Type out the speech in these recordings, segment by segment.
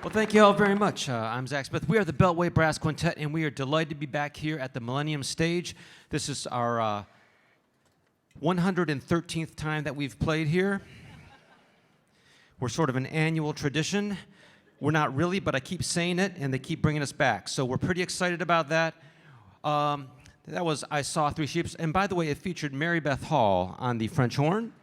Well, thank you all very much. I'm Zack Smith. We are the Beltway Brass Quintet, and we are delighted to be back here at the Millennium stage. This is our 113th time that we've played here. We're sort of an annual tradition. We're not really, but I keep saying it, and they keep bringing us back. So we're pretty excited about that. That was I Saw Three Sheeps. And by the way, it featured Mary Beth Hall on the French horn.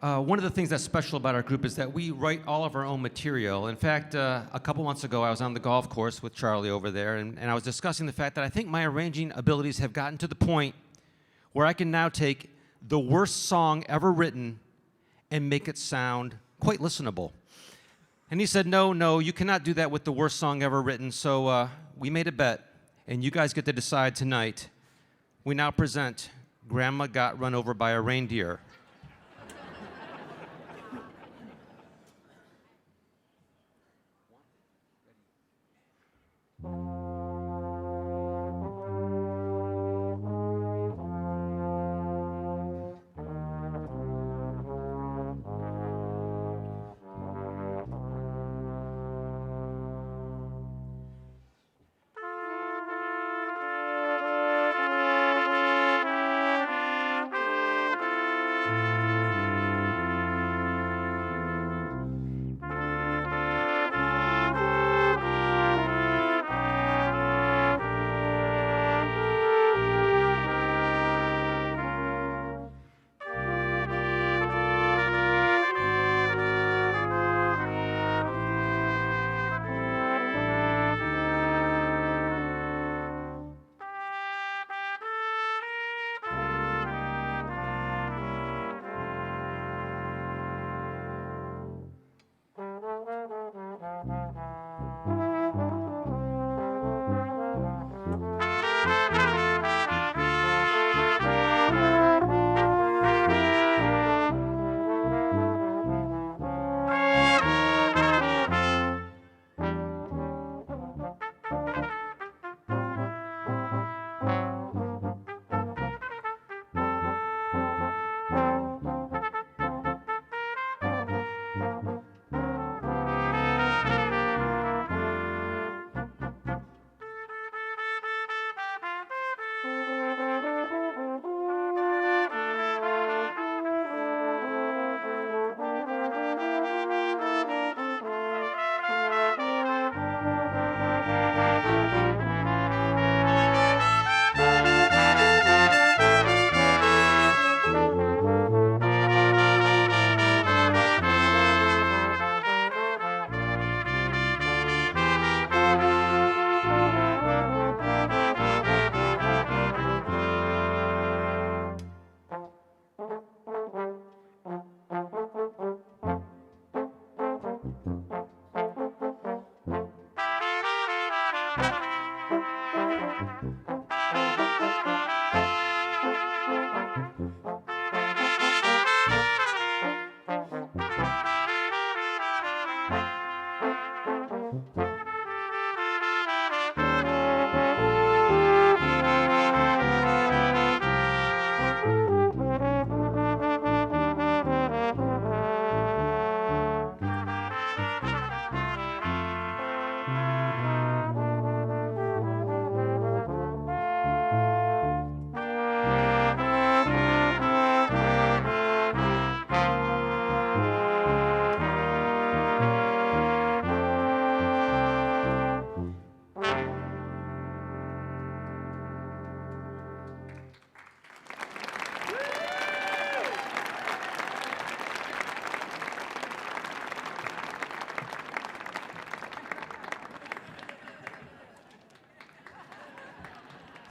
One of the things that's special about our group is that we write all of our own material. In fact, a couple months ago, I was on the golf course with Charlie over there, and I was discussing the fact that I think my arranging abilities have gotten to the point where I can now take the worst song ever written and make it sound quite listenable. And he said, no, you cannot do that with the worst song ever written, so we made a bet, and you guys get to decide tonight. We now present Grandma Got Run Over by a Reindeer.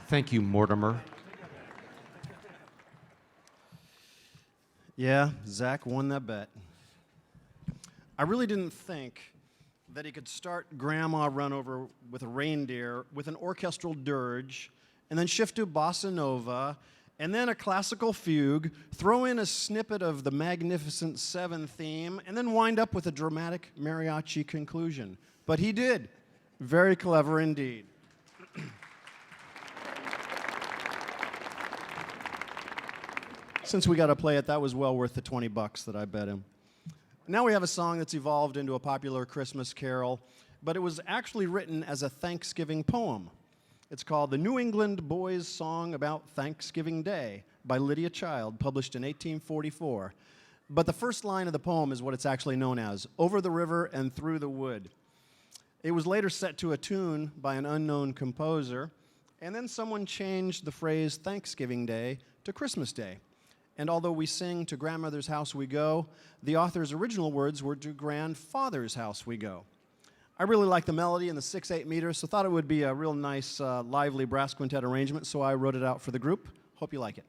Thank you, Mortimer. Yeah, Zack won that bet. I really didn't think that he could start Grandma Run Over with a Reindeer with an orchestral dirge, and then shift to bossa nova, and then a classical fugue, throw in a snippet of the Magnificent Seven theme, and then wind up with a dramatic mariachi conclusion. But he did. Very clever indeed. Since we got to play it, that was well worth the $20 that I bet him. Now we have a song that's evolved into a popular Christmas carol, but it was actually written as a Thanksgiving poem. It's called The New England Boys' Song About Thanksgiving Day by Lydia Child, published in 1844. But the first line of the poem is what it's actually known as, Over the River and Through the Wood. It was later set to a tune by an unknown composer, and then someone changed the phrase Thanksgiving Day to Christmas Day. And although we sing To Grandmother's House We Go, the author's original words were To Grandfather's House We Go. I really like the melody and the 6/8 meters, so thought it would be a real nice, lively brass quintet arrangement, so I wrote it out for the group. Hope you like it.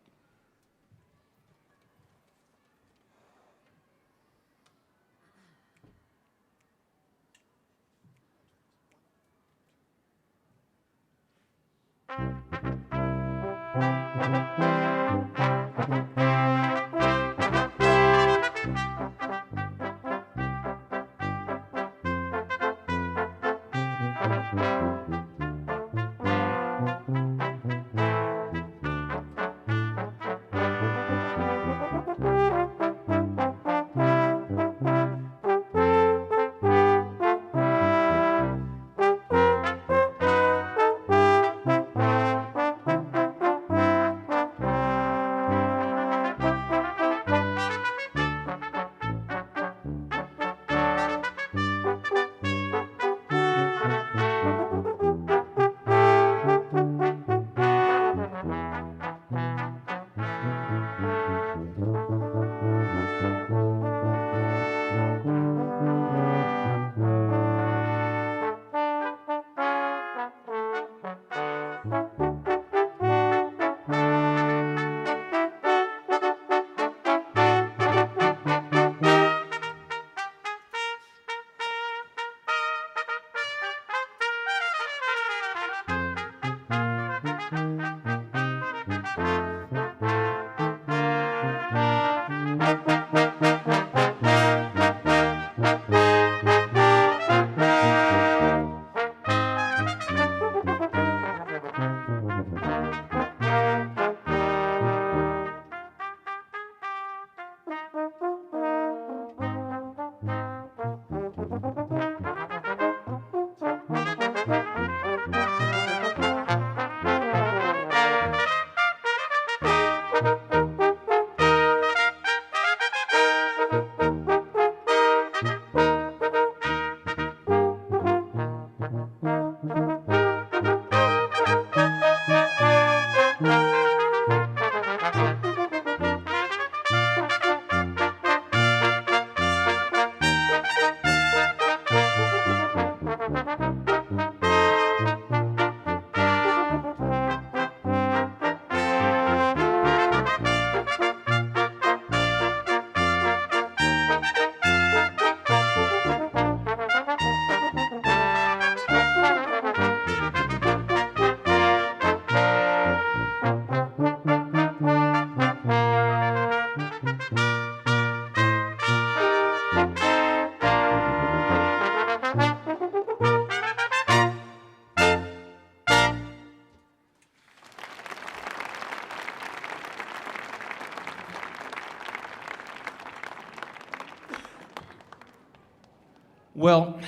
Well,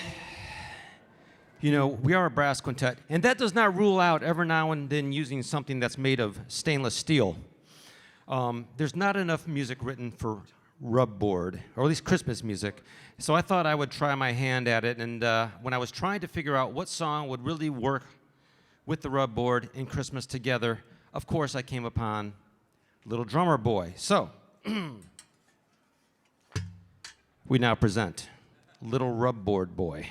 you know, we are a brass quintet, and that does not rule out every now and then using something that's made of stainless steel. There's not enough music written for rubboard, or at least Christmas music, so I thought I would try my hand at it, and when I was trying to figure out what song would really work with the rubboard and Christmas together, of course I came upon Little Drummer Boy. So, we now present Little Rubboard Boy.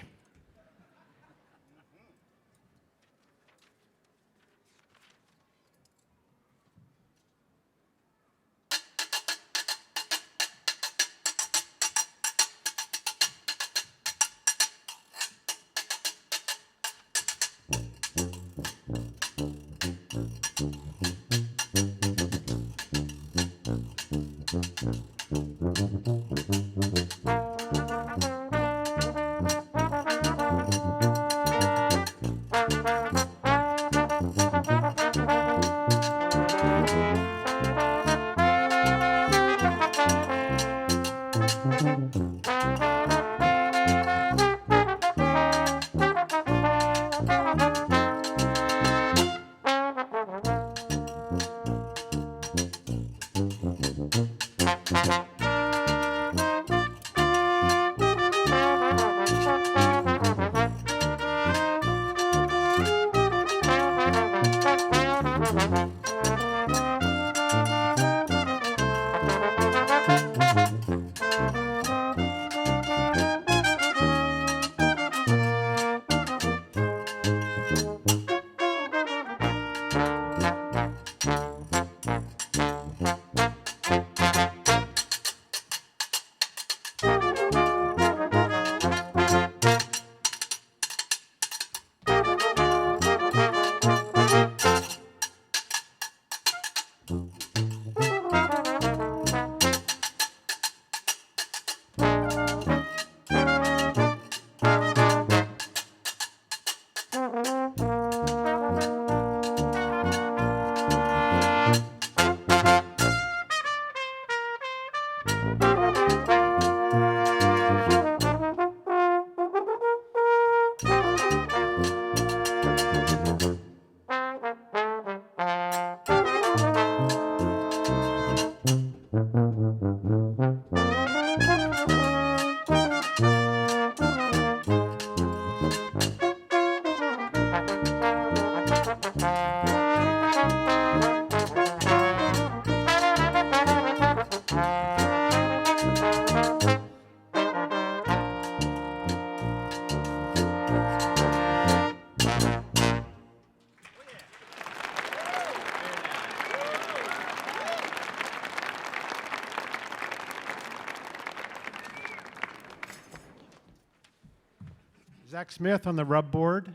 Zack Smith on the rub board.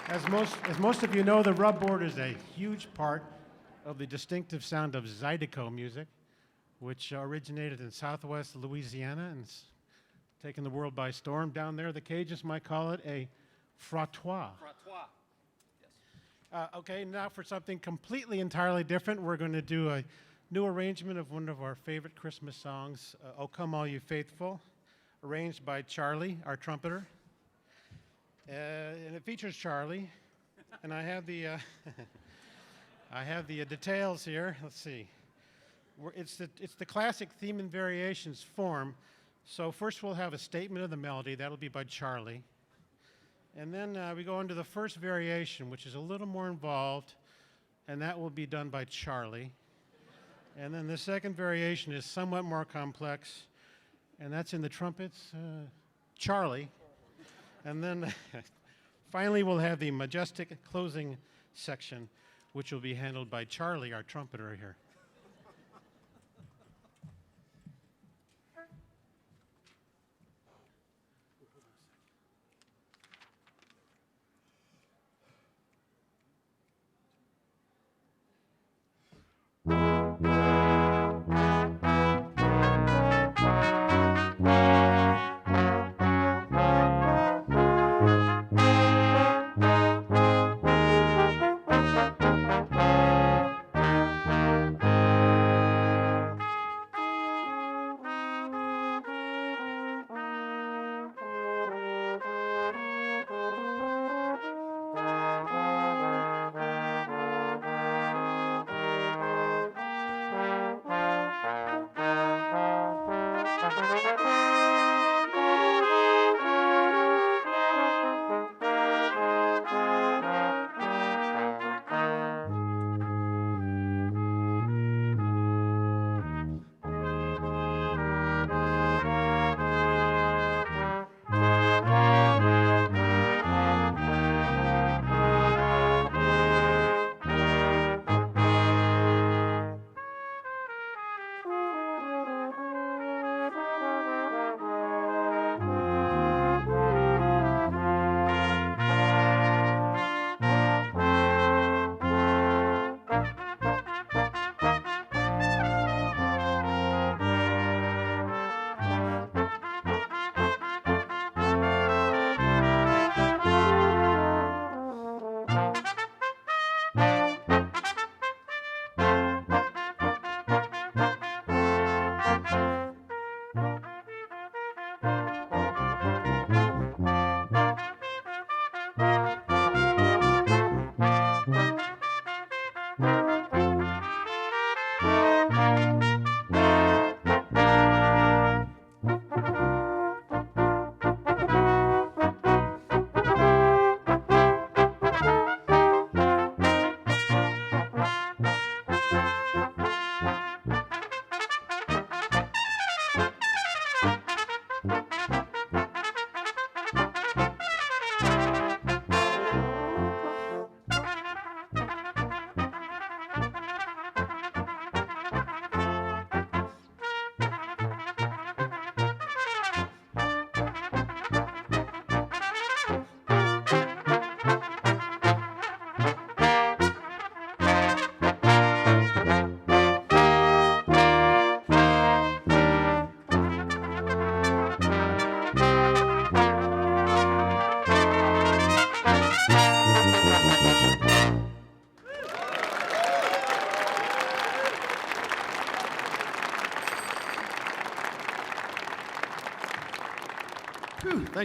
As most of you know, the rub board is a huge part of the distinctive sound of Zydeco music, which originated in southwest Louisiana and has taken the world by storm. Down there, the Cajuns might call it a frottoir. Frottoir. Okay, now for something completely entirely different, we're going to do a new arrangement of one of our favorite Christmas songs, "O Come All You Faithful," arranged by Charlie, our trumpeter. And it features Charlie, and I have the details here. Let's see. It's the classic theme and variations form. So first we'll have a statement of the melody. That'll be by Charlie. And then we go into the first variation, which is a little more involved, and that will be done by Charlie. And then the second variation is somewhat more complex, and that's in the trumpets, Charlie. And then finally we'll have the Majestic closing section, which will be handled by Charlie, our trumpeter here.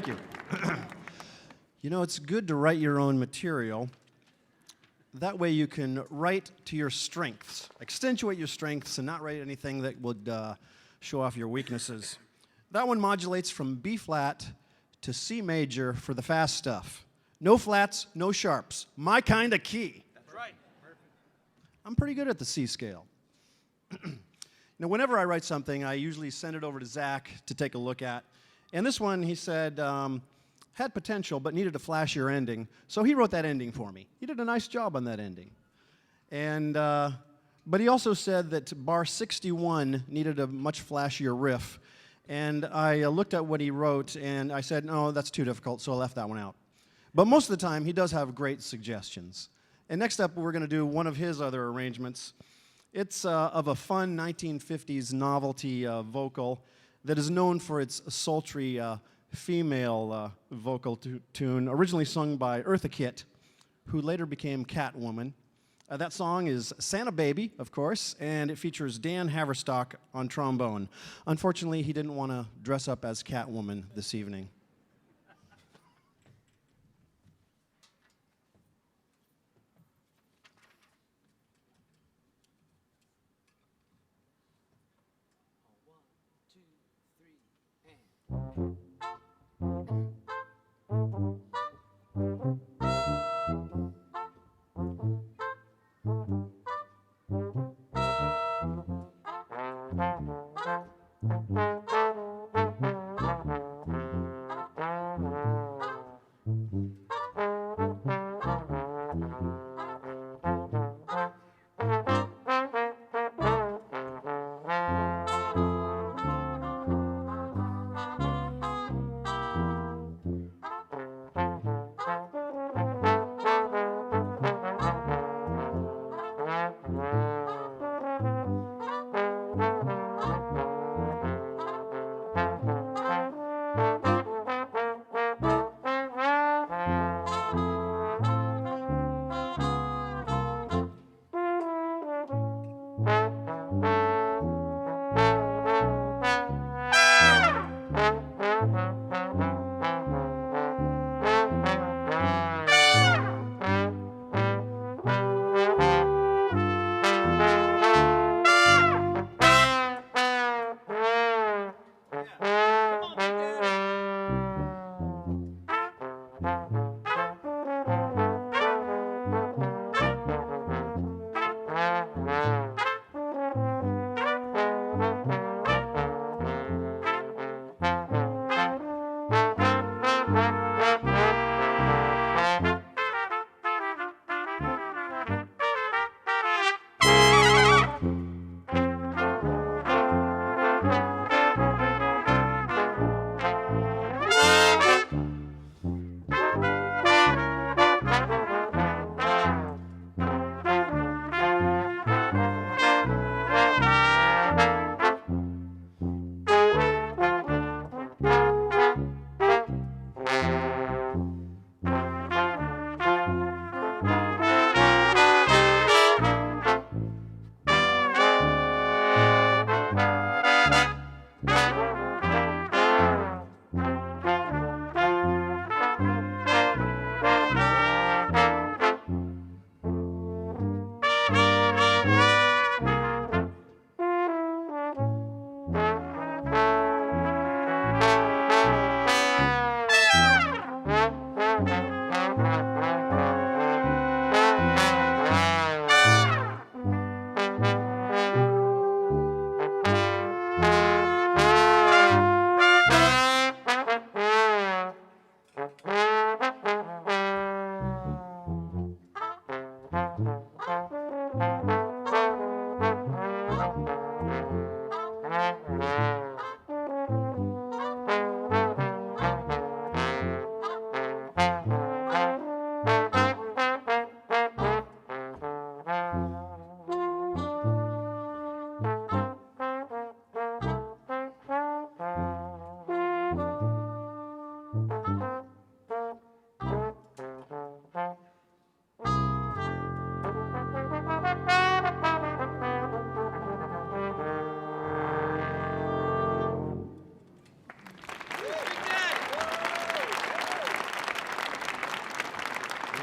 Thank you. You know, it's good to write your own material. That way you can write to your strengths, accentuate your strengths, and not write anything that would show off your weaknesses. That one modulates from B flat to C major for the fast stuff. No flats, no sharps. My kind of key. That's right. I'm pretty good at the C scale. Now, whenever I write something, I usually send it over to Zack to take a look at. And this one, he said, had potential but needed a flashier ending. So he wrote that ending for me. He did a nice job on that ending. And, but he also said that bar 61 needed a much flashier riff. And I looked at what he wrote, and I said, no, that's too difficult, so I left that one out. But most of the time, he does have great suggestions. And next up, we're going to do one of his other arrangements. It's of a fun 1950s novelty vocal that is known for its sultry female vocal tune, originally sung by Eartha Kitt, who later became Catwoman. That song is Santa Baby, of course, and it features Dan Haverstock on trombone. Unfortunately, he didn't want to dress up as Catwoman this evening.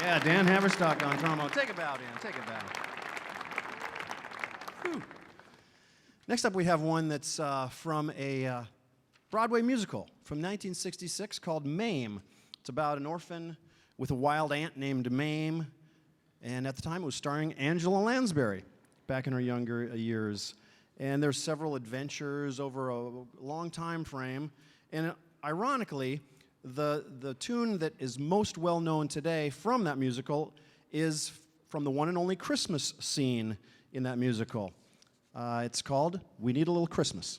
Yeah, Dan Haverstock on trombone. Take a bow, Dan. Take a bow. Whew. Next up, we have one that's from a Broadway musical from 1966 called Mame. It's about an orphan with a wild aunt named Mame, and at the time it was starring Angela Lansbury back in her younger years. And there's several adventures over a long time frame. And ironically, the tune that is most well known today from that musical is from the one and only Christmas scene in that musical. It's called We Need a Little Christmas.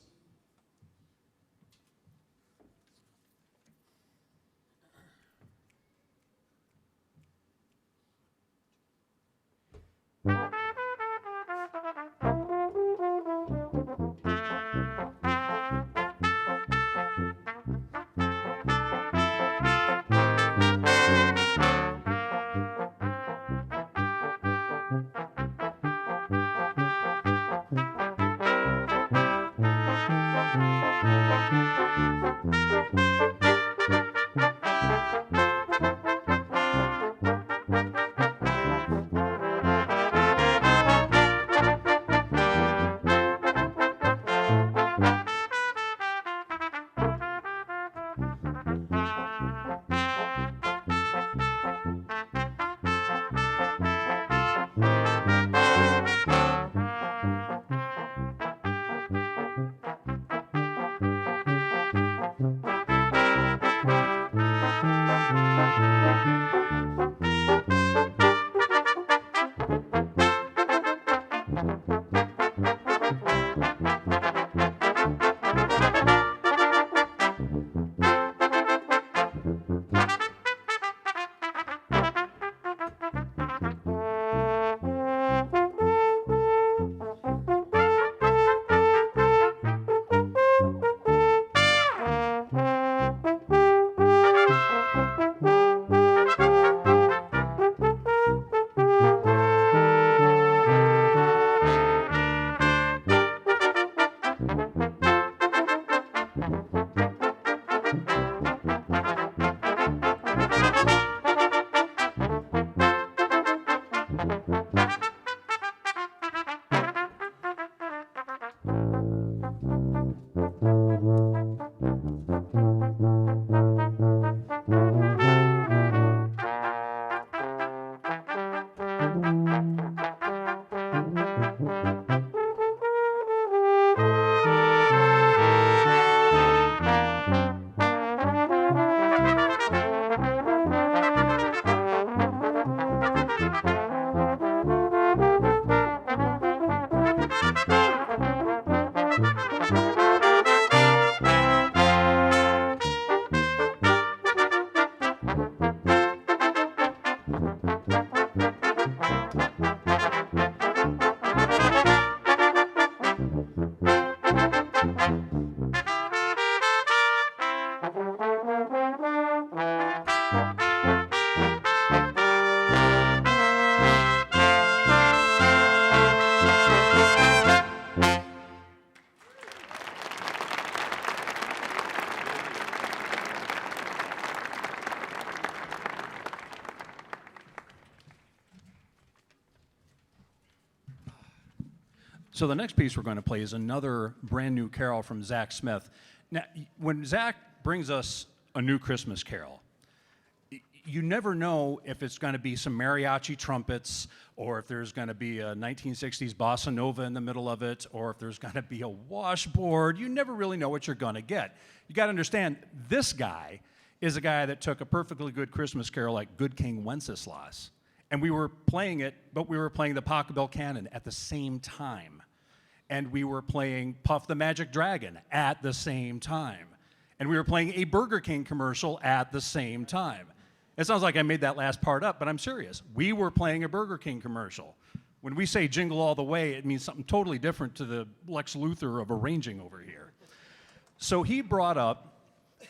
So the next piece we're going to play is another brand new carol from Zack Smith. Now, when Zack brings us a new Christmas carol, you never know if it's going to be some mariachi trumpets, or if there's going to be a 1960s bossa nova in the middle of it, or if there's going to be a washboard. You never really know what you're going to get. You got to understand, this guy is a guy that took a perfectly good Christmas carol like Good King Wenceslas, and we were playing it, but we were playing the Pachelbel Canon at the same time. And we were playing Puff the Magic Dragon at the same time. And we were playing a Burger King commercial at the same time. It sounds like I made that last part up, but I'm serious. We were playing a Burger King commercial. When we say Jingle All the Way, it means something totally different to the Lex Luthor of arranging over here. So he brought up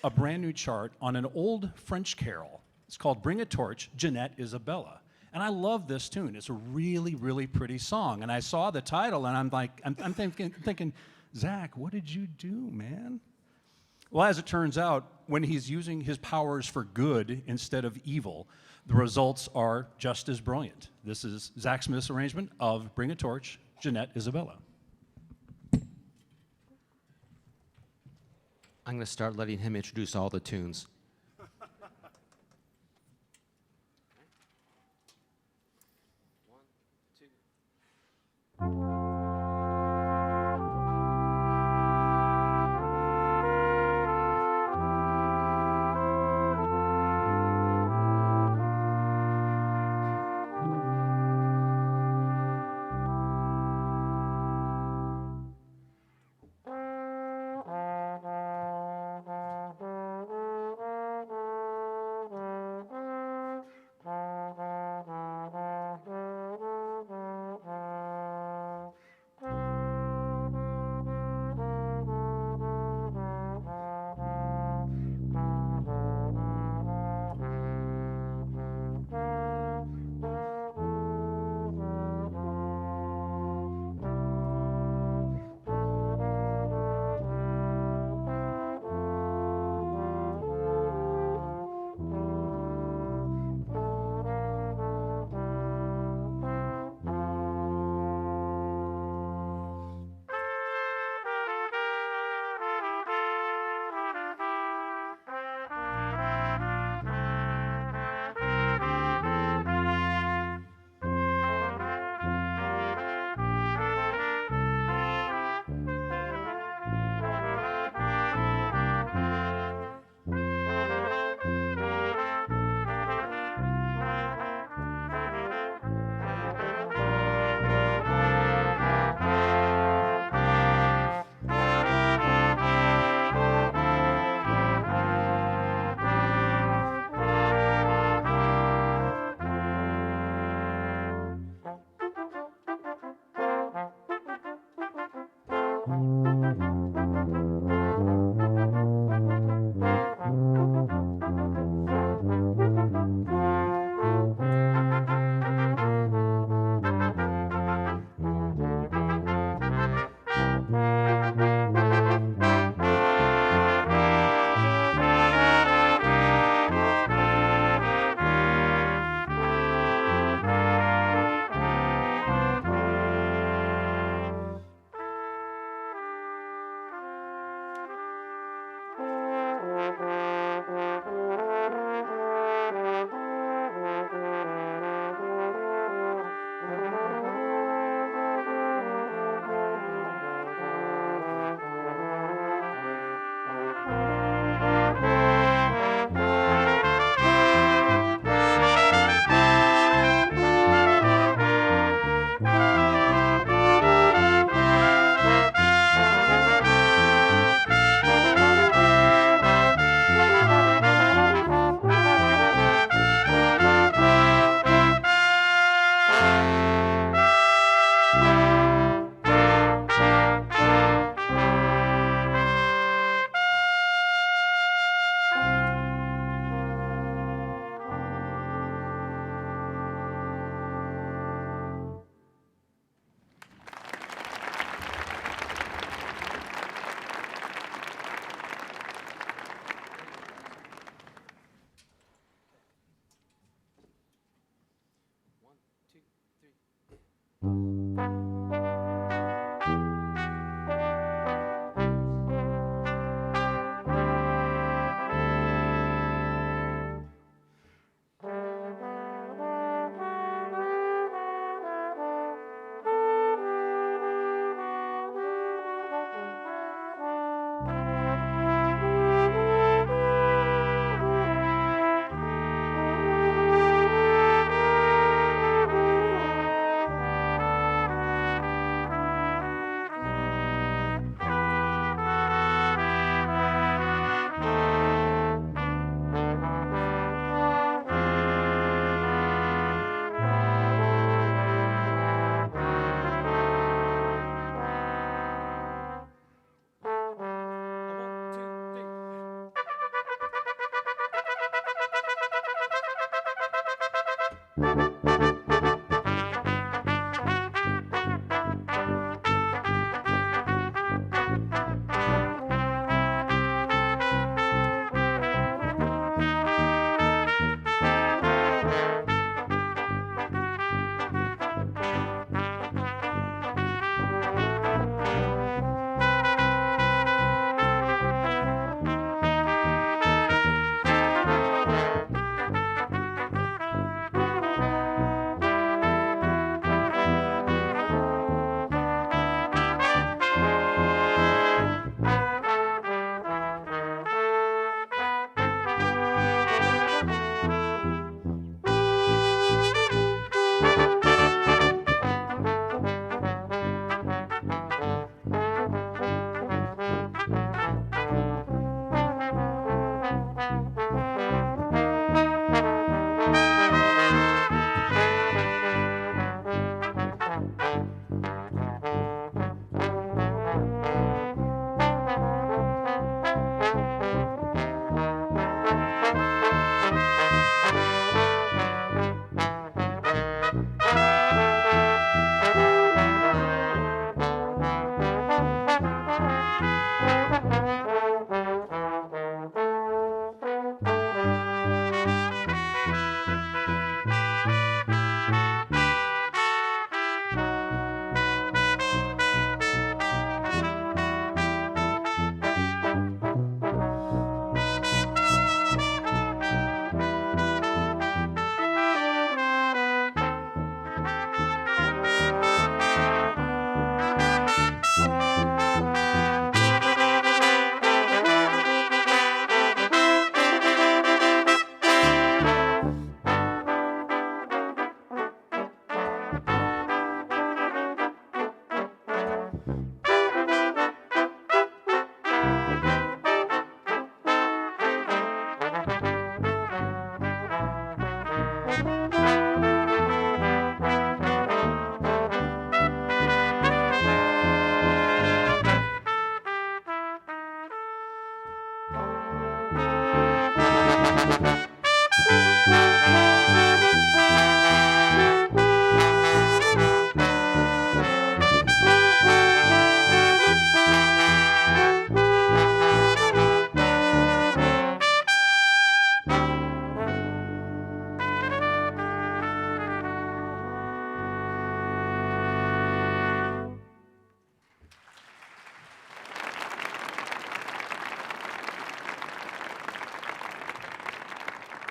a brand new chart on an old French carol. It's called Bring a Torch, Jeanette, Isabella. And I love this tune. It's a really, really pretty song. And I saw the title, and I'm thinking, Zack, what did you do, man? Well, as it turns out, when he's using his powers for good instead of evil, the results are just as brilliant. This is Zack Smith's arrangement of Bring a Torch, Jeanette, Isabella. I'm going to start letting him introduce all the tunes.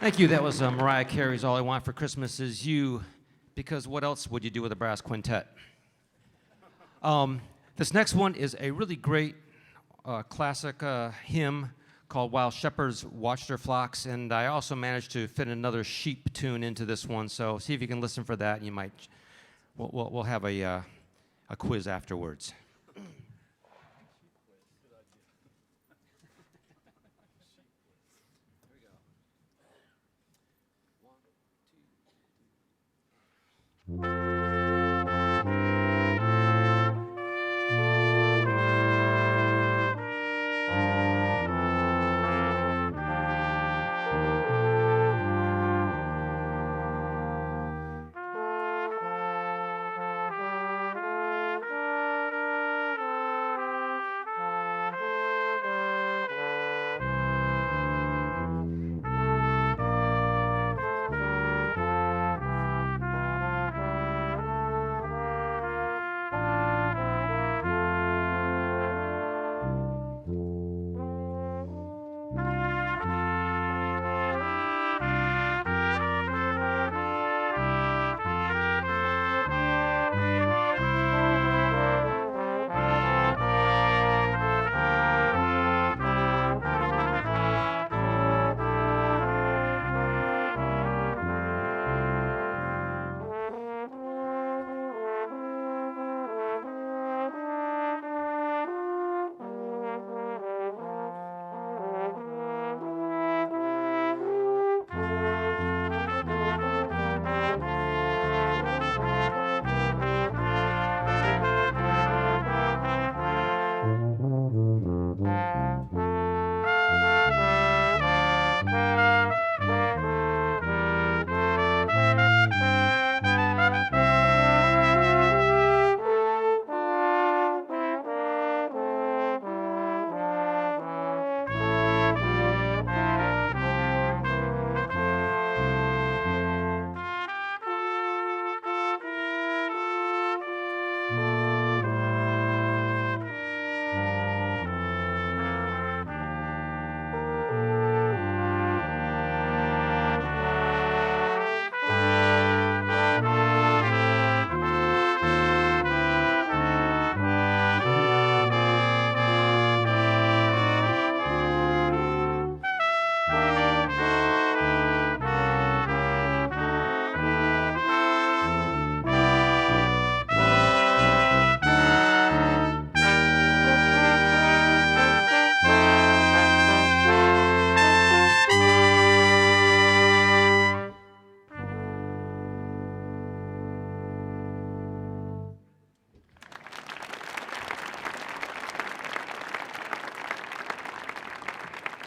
Thank you. That was Mariah Carey's All I Want for Christmas Is You, because what else would you do with a brass quintet? This next one is a really great classic hymn called While Shepherds Watch Their Flocks, and I also managed to fit another sheep tune into this one, so see if you can listen for that. You might, we'll have a quiz afterwards.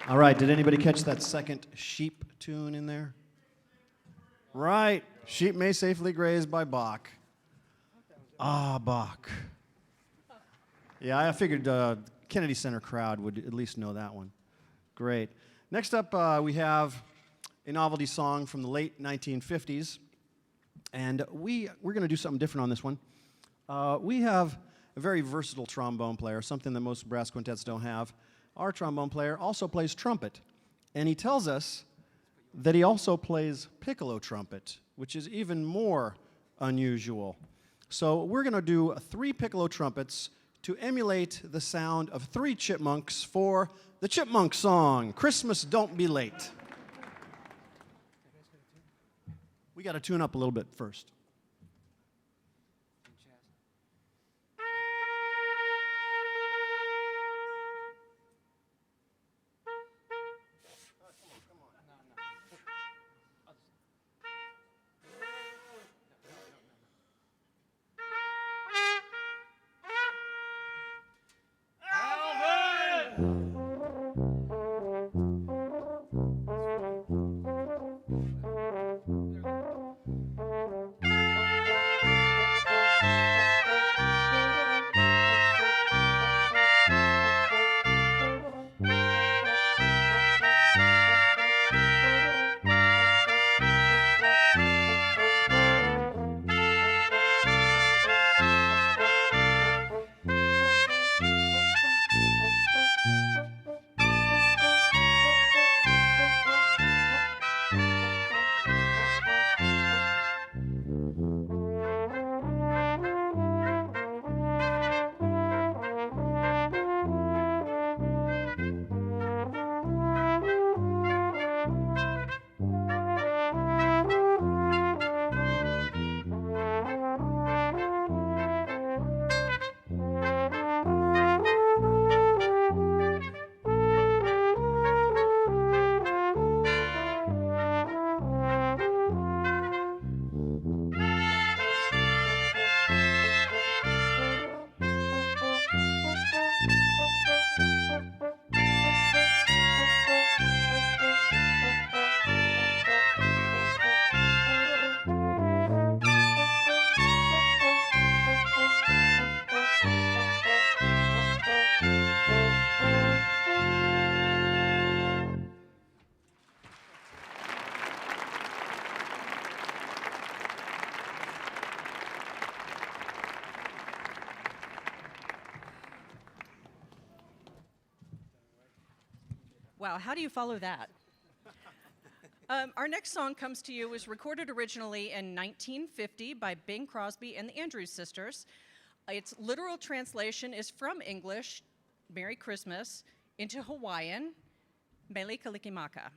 All right, did anybody catch that second sheep tune in there? Right, Sheep May Safely Graze by Bach. Ah, Bach. Yeah, I figured Kennedy Center crowd would at least know that one. Great. Next up, we have a novelty song from the late 1950s, and we're going to do something different on this one. We have a very versatile trombone player, something that most brass quintets don't have. Our trombone player also plays trumpet, and he tells us that he also plays piccolo trumpet, which is even more unusual. So we're going to do 3 piccolo trumpets to emulate the sound of 3 chipmunks for the Chipmunk song, Christmas Don't Be Late. We got to tune up a little bit first. Wow, how do you follow that? Our next song comes to you was recorded originally in 1950 by Bing Crosby and the Andrews Sisters. Its literal translation is from English, Merry Christmas, into Hawaiian, Mele Kalikimaka.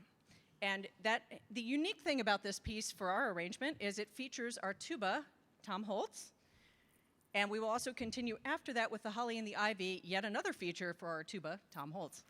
And the unique thing about this piece for our arrangement is it features our tuba, Tom Holtz, and we will also continue after that with the Holly and the Ivy, yet another feature for our tuba, Tom Holtz.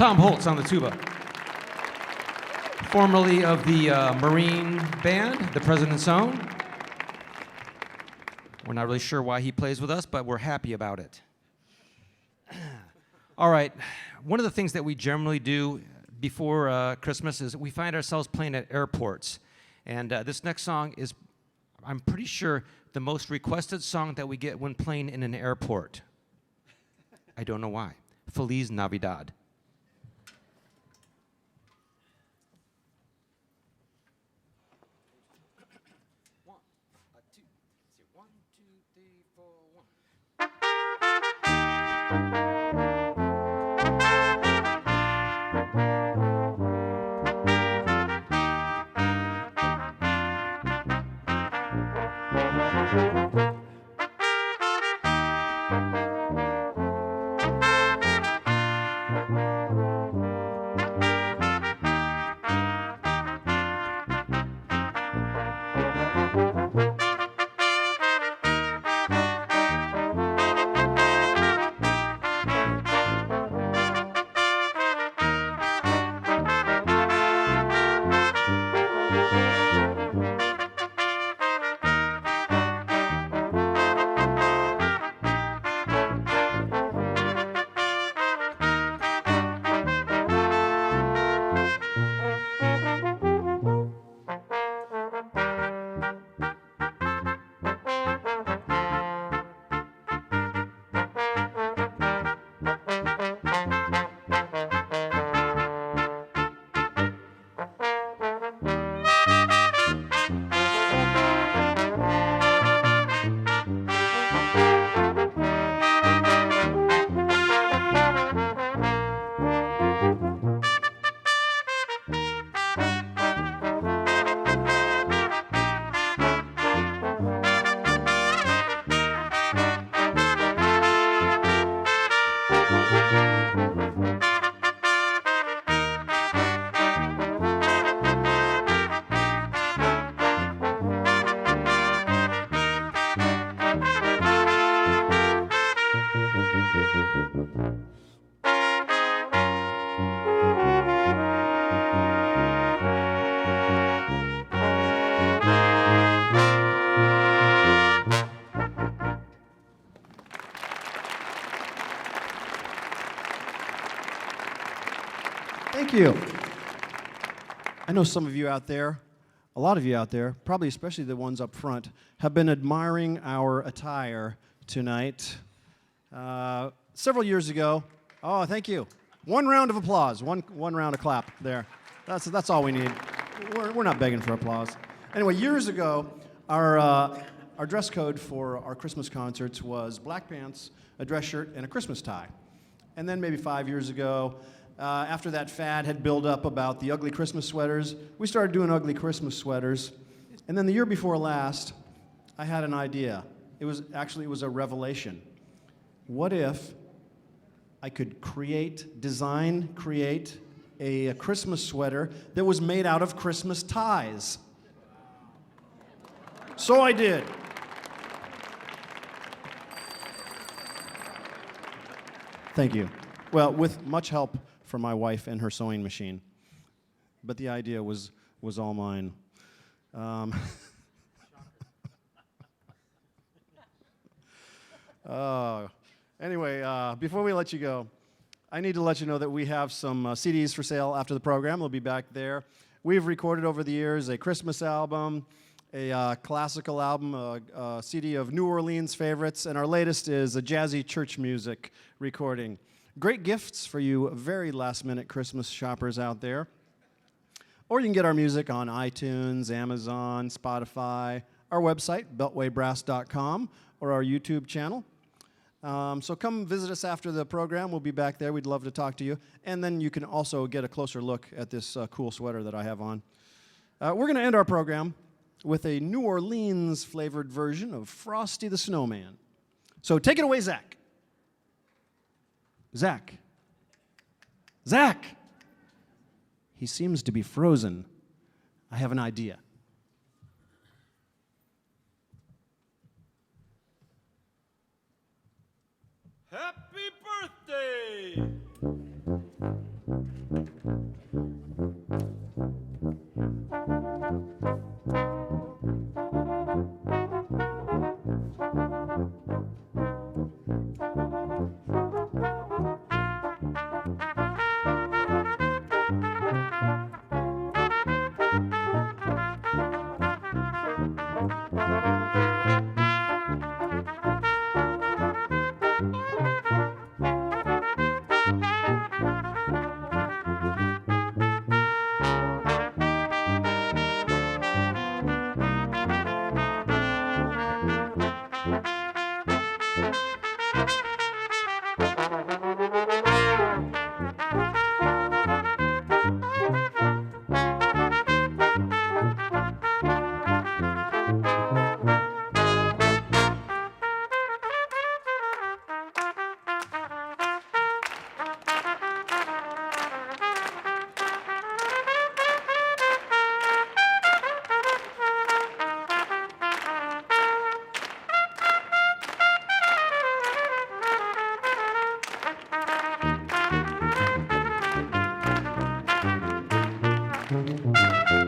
Tom Holtz on the tuba. Formerly of the Marine Band, the President's Own. We're not really sure why he plays with us, but we're happy about it. All right, one of the things that we generally do before Christmas is we find ourselves playing at airports. And this next song is, I'm pretty sure, the most requested song that we get when playing in an airport. I don't know why. Feliz Navidad. Thank you. I know some of you out there, a lot of you out there, probably especially the ones up front, have been admiring our attire tonight. Several years ago, oh, thank you. One round of applause, one round of clap there. That's all we need. We're not begging for applause. Anyway, years ago, our dress code for our Christmas concerts was black pants, a dress shirt, and a Christmas tie. And then maybe 5 years ago, after that fad had built up about the ugly Christmas sweaters, we started doing ugly Christmas sweaters. And then the year before last, I had an idea. It was a revelation. What if I could create a Christmas sweater that was made out of Christmas ties? So I did. Thank you. Well, with much help from my wife and her sewing machine. But the idea was all mine. Anyway, before we let you go, I need to let you know that we have some CDs for sale after the program. They'll be back there. We've recorded over the years a Christmas album, a classical album, a CD of New Orleans favorites, and our latest is a jazzy church music recording. Great gifts for you very last-minute Christmas shoppers out there. Or you can get our music on iTunes, Amazon, Spotify, our website, beltwaybrass.com, or our YouTube channel. So come visit us after the program. We'll be back there. We'd love to talk to you. And then you can also get a closer look at this cool sweater that I have on. We're going to end our program with a New Orleans-flavored version of Frosty the Snowman. So take it away, Zack. Zack. Zack! He seems to be frozen. I have an idea. Happy birthday! Thank you.